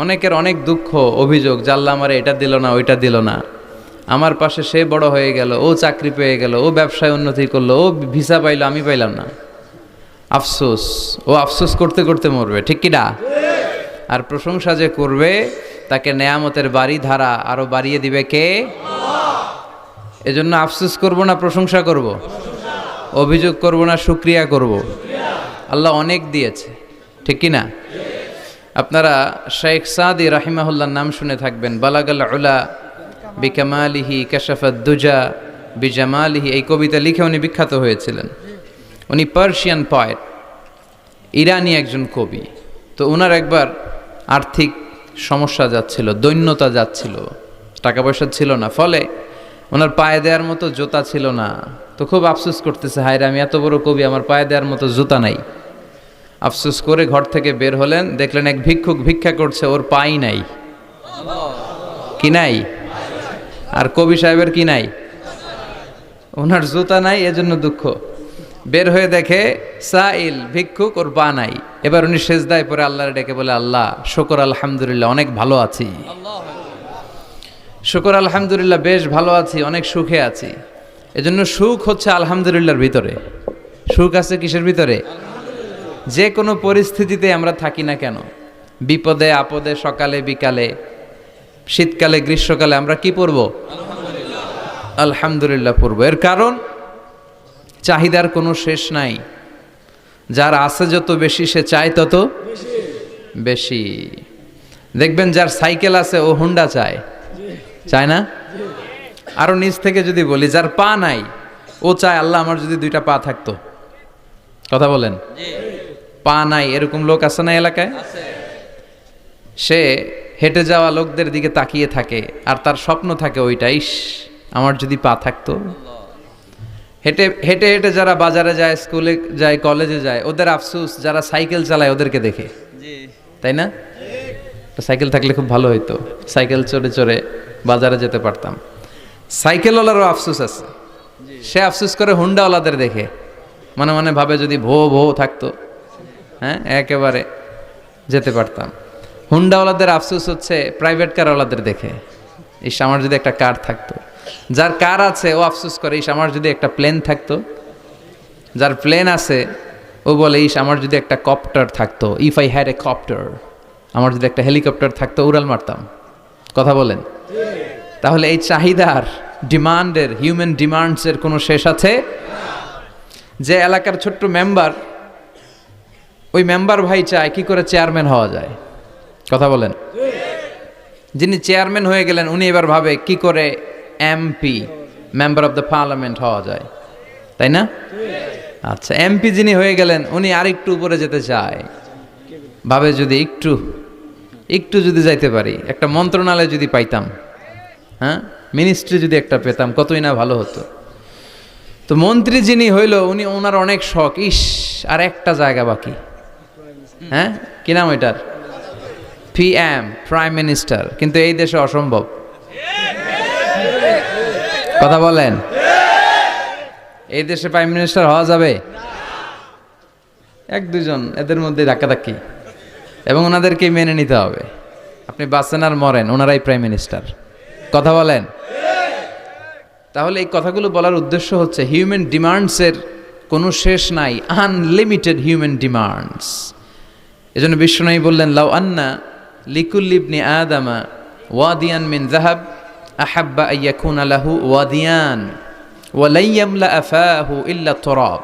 অনেকের অনেক দুঃখ, অভিযোগ, জাল্লা আমারে এটা দিল না, ওইটা দিল না, আমার পাশে সে বড় হয়ে গেল, ও চাকরি পেয়ে গেল, ও ব্যবসায় উন্নতি করলো, ও ভিসা পাইলো, আমি পাইলাম না। আফসোস, ও আফসোস করতে করতে মরবে, ঠিক কি না? আর প্রশংসা যে করবে তাকে নেয়ামতের বাড়ি ধারা আরো বাড়িয়ে দিবে কে? এজন্য আফসোস করব না প্রশংসা করব? অভিযোগ করব না শুকরিয়া করব? আল্লাহ অনেক দিয়েছে, ঠিক কি না? আপনারা শেখ সাদি রাহিমাহুল্লাহর নাম শুনে থাকবেন। বালাগাল উলা বিকামালিহি কাশাফাদ দুজা বিজামালিহি, এই কবিতা লিখে উনি বিখ্যাত হয়েছিলেন। উনি পার্সিয়ান পয়েট, ইরানি একজন কবি। তো ওনার একবার আর্থিক সমস্যা যাচ্ছিল, দৈন্যতা যাচ্ছিল, টাকা পয়সা ছিল না, ফলে ওনার পায়ে দেওয়ার মতো জুতা ছিল না। তো খুব আফসোস করতেছে, হায় রে, আমি এত বড় কবি, আমার পায়ে দেওয়ার মতো জুতা নাই। আফসোস করে ঘর থেকে বের হলেন, দেখলেন এক ভিক্ষুক ভিক্ষা করছে, ওর পাই নাই। কি নাই? আর কবি সাহেবের কি নাই? ওনার জুতা নাই, এজন্য দুঃখ। বের হয়ে দেখে সাইল ভিক্ষুক, ওর পা নাই। এবার উনি সেজদায় পরে আল্লাহর ডেকে বলে, আল্লাহ শুকর আলহামদুলিল্লাহ, অনেক ভালো আছি। শুকর আলহামদুলিল্লাহ, বেশ ভালো আছি, অনেক সুখে আছি। এজন্য সুখ হচ্ছে আলহামদুলিল্লাহর ভিতরে। সুখ আছে কিসের ভিতরে? যে কোনো পরিস্থিতিতে আমরা থাকি না কেন, বিপদে আপদে, সকালে বিকালে, শীতকালে গ্রীষ্মকালে, আমরা কি পড়ব? আলহামদুলিল্লাহ পড়ব। এর কারণ চাহিদার কোনো শেষ নাই। যার আছে যত বেশি, সে চায় তত বেশি। দেখবেন যার সাইকেল আছে ও হুন্ডা চায়, চায় না? আরো নিচ থেকে যদি বলি, যার পা নাই ও চায়, আল্লাহ আমার যদি দুইটা পা থাকতো। কথা বলেন। পা নাই এরকম লোক আছে না এলাকায়? সে হেঁটে যাওয়া লোকদের দিকে তাকিয়ে থাকে, আর তার স্বপ্ন থাকে ওইটাই, আমার যদি পা থাকতো। হেঁটে হেঁটে হেঁটে যারা বাজারে যায়, স্কুলে যায়, কলেজে যায়, ওদের আফসোস যারা সাইকেল চালায় ওদেরকে দেখে, তাই না? সাইকেল থাকলে খুব ভালো হইতো, সাইকেল চড়ে চড়ে বাজারে যেতে পারতাম। সাইকেলওয়ালারও আফসোস আছে, সে আফসোস করে হুন্ডাওয়ালাদের দেখে, মনে মনে ভাবে যদি ভো ভো থাকতো, হ্যাঁ একেবারে যেতে পারতাম। হুন্ডাওয়ালাদের আফসোস হচ্ছে প্রাইভেট কারওয়ালাদের দেখে, ইস আমার যদি একটা কার থাকতো। যার কার আছে ও আফসোস করে, ইস আমার যদি একটা প্লেন থাকতো। যার প্লেন আছে ও বলে, ইস আমার যদি একটা কপ্টার থাকতো, if I had a copter, আমার যদি একটা হেলিকপ্টার থাকতো, উড়াল মারতাম। কথা বলেন। তাহলে এই চাহিদার, ডিমান্ডের, হিউম্যান ডিমান্ডসের কোনো শেষ আছে? যে এলাকার ছোট্ট মেম্বার, ওই মেম্বার ভাই চায় কি করে চেয়ারম্যান হওয়া যায়। কথা বলেন। যিনি চেয়ারম্যান হয়ে গেলেন, উনি এবার ভাবে কি করে MP, member of the parliament হওয়া যায়, তাই না? আচ্ছা, এমপি যিনি হয়ে গেলেন, উনি আরেকটু উপরে যেতে চায়, ভাবে যদি একটু যদি যাইতে পারি, একটা মন্ত্রণালয় যদি পাইতাম, হ্যাঁ মিনিস্ট্রি যদি একটা পেতাম, কতই না ভালো হতো। তো মন্ত্রী যিনি হইল, উনি, ওনার অনেক শখ, ইস আর একটা জায়গা বাকি, হ্যাঁ কি নাম ওইটার? PM, prime minister. কিন্তু এই দেশে অসম্ভব। কথা বলেন। এই দেশে প্রাইম মিনিস্টার হওয়া যাবে? এক দুজন এদের মধ্যে ধাক্কাধাক্কি, এবং ওনাদেরকে মেনে নিতে হবে। আপনি বাঁচেন আর মরেন, ওনারাই প্রাইম মিনিস্টার। কথা বলেন। তাহলে এই কথাগুলো বলার উদ্দেশ্য হচ্ছে, হিউম্যান ডিমান্ডসের কোনো শেষ নাই, আনলিমিটেড হিউম্যান ডিমান্ডস। এজন্য বিশ্বনবী বললেন, লাউ আন্না লিকুল্লি ইবনি আদামা ওয়াদিয়ান মিন যাহাব আহাব্বা আইয়াকুনা লাহু ওয়াদিয়ান ওয়া লা ইয়ামলা আফাহু ইল্লা তুরাব।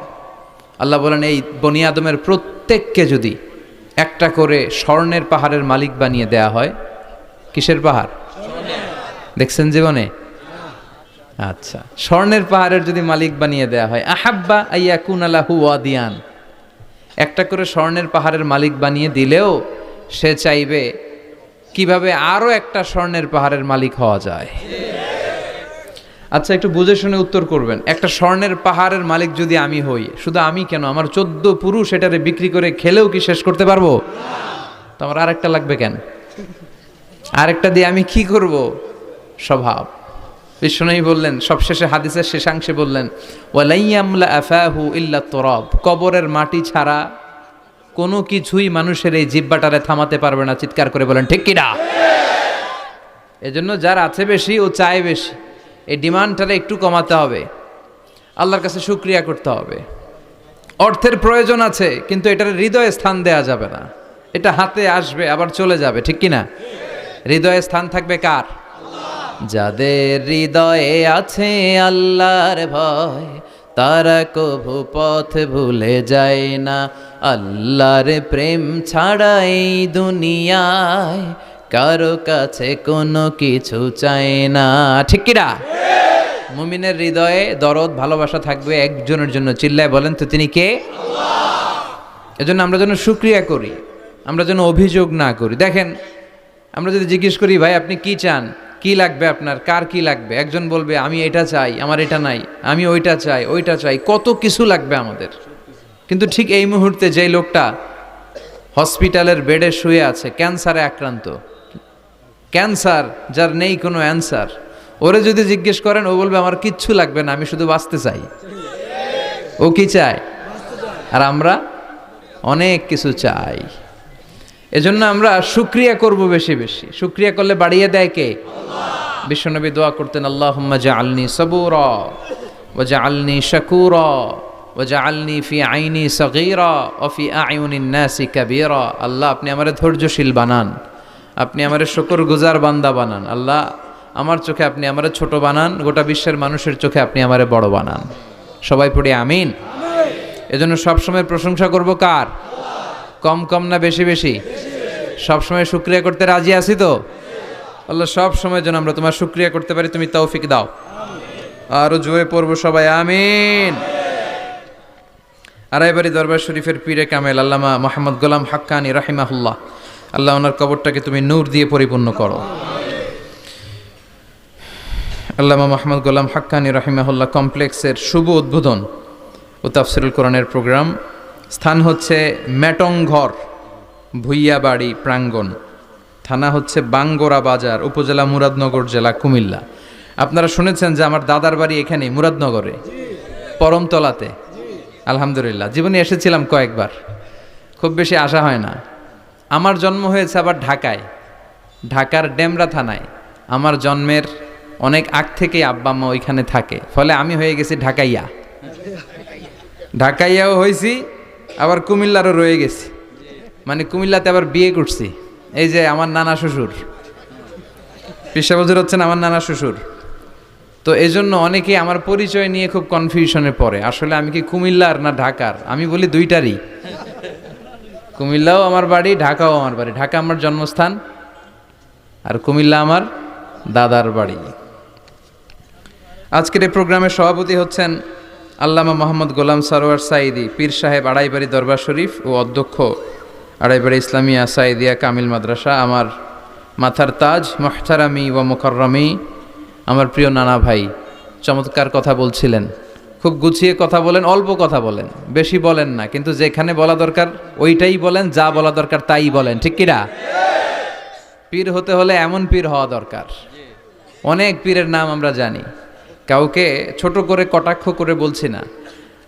আল্লাহ বলেন, এই বনি আদমের প্রত্যেককে যদি একটা করে স্বর্ণের পাহাড়ের মালিক বানিয়ে দেয়া হয়। কিসের পাহাড় দেখছেন জীবনে? আচ্ছা, স্বর্ণের পাহাড়ের যদি মালিক বানিয়ে দেয়া হয়, আহাব্বা আইয়াকুনা লাহু ওয়াদিয়ান, একটা করে স্বর্ণের পাহাড়ের মালিক বানিয়ে দিলেও সে চাইবে কিভাবে আরো একটা স্বর্ণের পাহাড়ের মালিক হওয়া যায়। আচ্ছা, একটু বুঝে শুনে উত্তর করবেন। একটা স্বর্ণের পাহাড়ের মালিক যদি আমি হই, শুধু আমি কেন, আমার 14 পুরুষ এটারে বিক্রি করে খেলেও কি শেষ করতে পারবো? তো আমার আরেকটা লাগবে কেন? আরেকটা দিয়ে আমি কি করব? স্বভাব। বিশ্বনবী বললেন, সবশেষে হাদিসের শেষাংশে বললেন, ওয়া লা ইয়ামলা আফাহু ইল্লা তুরাব, কবরের মাটি ছাড়া কোনো কিছুই মানুষের এই জিহ্বাটারে থামাতে পারবে না। চিৎকার করে বলেন ঠিক কিনা? এজন্য যার আছে বেশি ও চায় বেশি, এই ডিমান্ডটারে একটু কমাতে হবে, আল্লাহর কাছে শুকরিয়া করতে হবে। অর্থের প্রয়োজন আছে, কিন্তু এটার হৃদয়ে স্থান দেয়া যাবে না। এটা হাতে আসবে আবার চলে যাবে, ঠিক কিনা? হৃদয়ে স্থান থাকবে কার? যাদের হৃদয়ে আছে আল্লাহর ভয়, তারা কভু পথ ভুলে যায় না। আল্লাহর প্রেম ছাড়া এই দুনিয়ায় কারো কাছে কোনো কিছু চায় না, ঠিক কিনা? মুমিনের হৃদয়ে দরদ ভালোবাসা থাকবে একজনের জন্য। চিল্লায় বলেন তো তিনি কে? এজন্য আমরা যেন শুকরিয়া করি, আমরা যেন অভিযোগ না করি। দেখেন, আমরা যদি জিজ্ঞেস করি ভাই আপনি কি চান, কি লাগবে আপনার, কার কি লাগবে, একজন বলবে আমি এটা চাই, আমার এটা নাই, আমি ওইটা চাই, ওইটা চাই, কত কিছু লাগবে আমাদের। কিন্তু ঠিক এই মুহূর্তে যেই লোকটা হসপিটালের বেডে শুয়ে আছে, ক্যান্সারে আক্রান্ত, ক্যান্সার যার নেই কোনো অ্যান্সার, ওরে যদি জিজ্ঞেস করেন ও বলবে আমার কিচ্ছু লাগবে না, আমি শুধু বাঁচতে চাই। ও কি চায়? আর আমরা অনেক কিছু চাই। এজন্য আমরা শুকরিয়া করব বেশি বেশি। শুকরিয়া করলে বাড়িয়ে দেয় কে? আল্লাহ। বিশ্বনবী দোয়া করতেন, আল্লাহুম্মা জাআলনি সাবুরা ওয়া জাআলনি শাকুরা ওয়া জাআলনি ফি আইনি সগীরা ওয়া ফি আয়ুনিন নাসি কাবীরা। আল্লাহ আপনি আমারে ধৈর্যশীল বানান, আপনি আমারে শুকরগুজার বান্দা বানান। আল্লাহ আমার চোখে আপনি আমারে ছোট বানান, গোটা বিশ্বের মানুষের চোখে আপনি আমারে বড় বানান। সবাই পড়ি আমিন। এজন্য সবসময় প্রশংসা করব কার? কম কম না বেশি বেশি? সবসময় শুকরিয়া করতে রাজি আছি তো? আল্লাহ সব সময় যেন আমরা তোমার শুকরিয়া করতে পারি, তুমি তৌফিক দাও। আরো জোরে পড়বো সবাই আমিন। আড়াইবাড়ি দরবার শরীফের পীরে কামেল আল্লামা মোহাম্মদ গোলাম হাক্কানি রাহিমাহুল্লাহ, আল্লাহ ওনার কবরটাকে তুমি নূর দিয়ে পরিপূর্ণ করো। আল্লামা মোহাম্মদ গোলাম হাক্কানি রাহিমাহুল্লাহ কমপ্লেক্সের শুভ উদ্বোধন ও তাফসিরুল কোরআনের প্রোগ্রাম। স্থান হচ্ছে মেটংঘর ভুইয়াবাড়ি প্রাঙ্গণ, থানা হচ্ছে বাঙ্গোরা বাজার, উপজেলা মুরাদনগর, জেলা কুমিল্লা। আপনারা শুনেছেন যে আমার দাদার বাড়ি এখানে মুরাদনগরে পরমতলাতে। আলহামদুলিল্লাহ, জীবনে এসেছিলাম কয়েকবার, খুব বেশি আসা হয় না। আমার জন্ম হয়েছে আবার ঢাকায়, ঢাকার ডেমরা থানায়। আমার জন্মের অনেক আগ থেকেই আব্বা আম্মা ওইখানে থাকে, ফলে আমি হয়ে গেছি ঢাকাইয়া। ঢাকাইয়াও হয়েছি, আবার কুমিল্লারও রয়ে গেছি, মানে কুমিল্লাতে আবার বিয়ে করছি। এই যে আমার নানা শ্বশুর, পিসা বজুর হচ্ছেন আমার নানা শ্বশুর। তো এই জন্য অনেকে আমার পরিচয় নিয়ে খুব কনফিউশনে পড়ে, আসলে আমি কি কুমিল্লার না ঢাকার। আমি বলি দুইটারই, কুমিল্লাও আমার বাড়ি, ঢাকাও আমার বাড়ি। ঢাকা আমার জন্মস্থান, আর কুমিল্লা আমার দাদার বাড়ি। আজকের এই প্রোগ্রামের সভাপতি হচ্ছেন আল্লামা মোহাম্মদ গোলাম সরোয়ার সাঈদী, পীর সাহেব, আড়াইবাড়ি দরবার শরীফ ও অধ্যক্ষ আড়াইবাড়ি ইসলামিয়া সাঈদিয়া কামিল মাদ্রাসা। আমার মাথার তাজ, মুহতারামি ওয়া মুকাররামি, আমার প্রিয় নানা ভাই চমৎকার কথা বলছিলেন, খুব গুছিয়ে কথা বলেন, অল্প কথা বলেন, বেশি বলেন না, কিন্তু যেখানে বলা দরকার ওইটাই বলেন, যা বলা দরকার তাই বলেন, ঠিক কিনা? পীর হতে হলে এমন পীর হওয়া দরকার। অনেক পীরের নাম আমরা জানি, কাউকে ছোট করে কটাক্ষ করে বলছি না।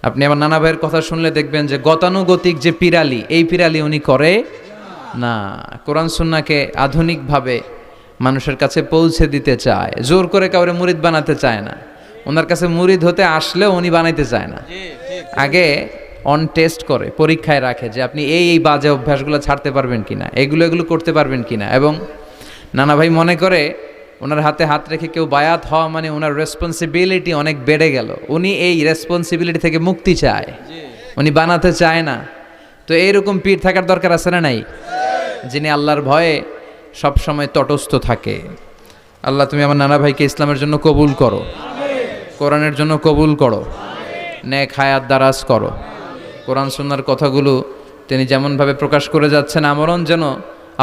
আপনি আমার নানা ভাইয়ের কথা শুনলে দেখবেন যে গতানুগতিক যে পিরালি, এই পিরালি উনি করে না। কোরআন সুন্নাহকে আধুনিকভাবে মানুষের কাছে পৌঁছে দিতে চায়, জোর করে কাউরে মুরিদ বানাতে চায় না। ওনার কাছে মুরিদ হতে আসলেও উনি বানাইতে চায় না, আগে অন টেস্ট করে, পরীক্ষায় রাখে যে আপনি এই বাজে অভ্যাসগুলো ছাড়তে পারবেন কিনা, এগুলো করতে পারবেন কিনা। এবং নানা ভাই মনে করে ওনার হাতে হাত রেখে কেউ বায়াত হওয়া মানে ওনার রেসপন্সিবিলিটি অনেক বেড়ে গেল। উনি এই রেসপন্সিবিলিটি থেকে মুক্তি চায়, উনি বানাতে চায় না। তো এইরকম পীর থাকার দরকার আছে না নাই? যিনি আল্লাহর ভয়ে সব সময় তটস্থ থাকে। আল্লাহ তুমি আমার নানা ভাইকে ইসলামের জন্য কবুল করো, কোরআনের জন্য কবুল করো, নেক হায়াত দারাজ করো। কোরআন সুন্নাহর কথাগুলো তিনি যেমনভাবে প্রকাশ করে যাচ্ছেন, আমরণ যেন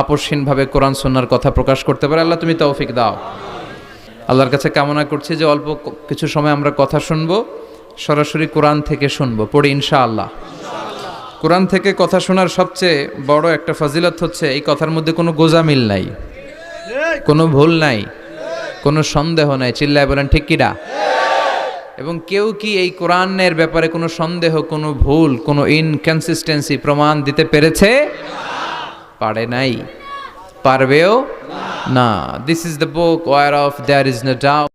আপসহীনভাবে কোরআন সুন্নাহর কথা প্রকাশ করতে পারে। আল্লাহ তুমি তৌফিক দাও। আল্লাহর কাছে কামনা করছি যে অল্প কিছু সময় আমরা কথা শুনবো, সরাসরি কোরআন থেকে শুনবো, পড়ি ইনশাআল্লাহ। কোরআন থেকে কথা শোনার সবচেয়ে বড় একটা ফজিলত হচ্ছে এই কথার মধ্যে কোনো গোজামিল নাই, কোনো ভুল নাই, কোনো সন্দেহ নাই। চিল্লায় বলেন ঠিক কিনা? এবং কেউ কি এই কোরআনের ব্যাপারে কোনো সন্দেহ, কোনো ভুল, কোনো ইনকনসিস্টেন্সি প্রমাণ দিতে পেরেছে? পারে নাই, পারবেও না। This is the book war of there is no doubt.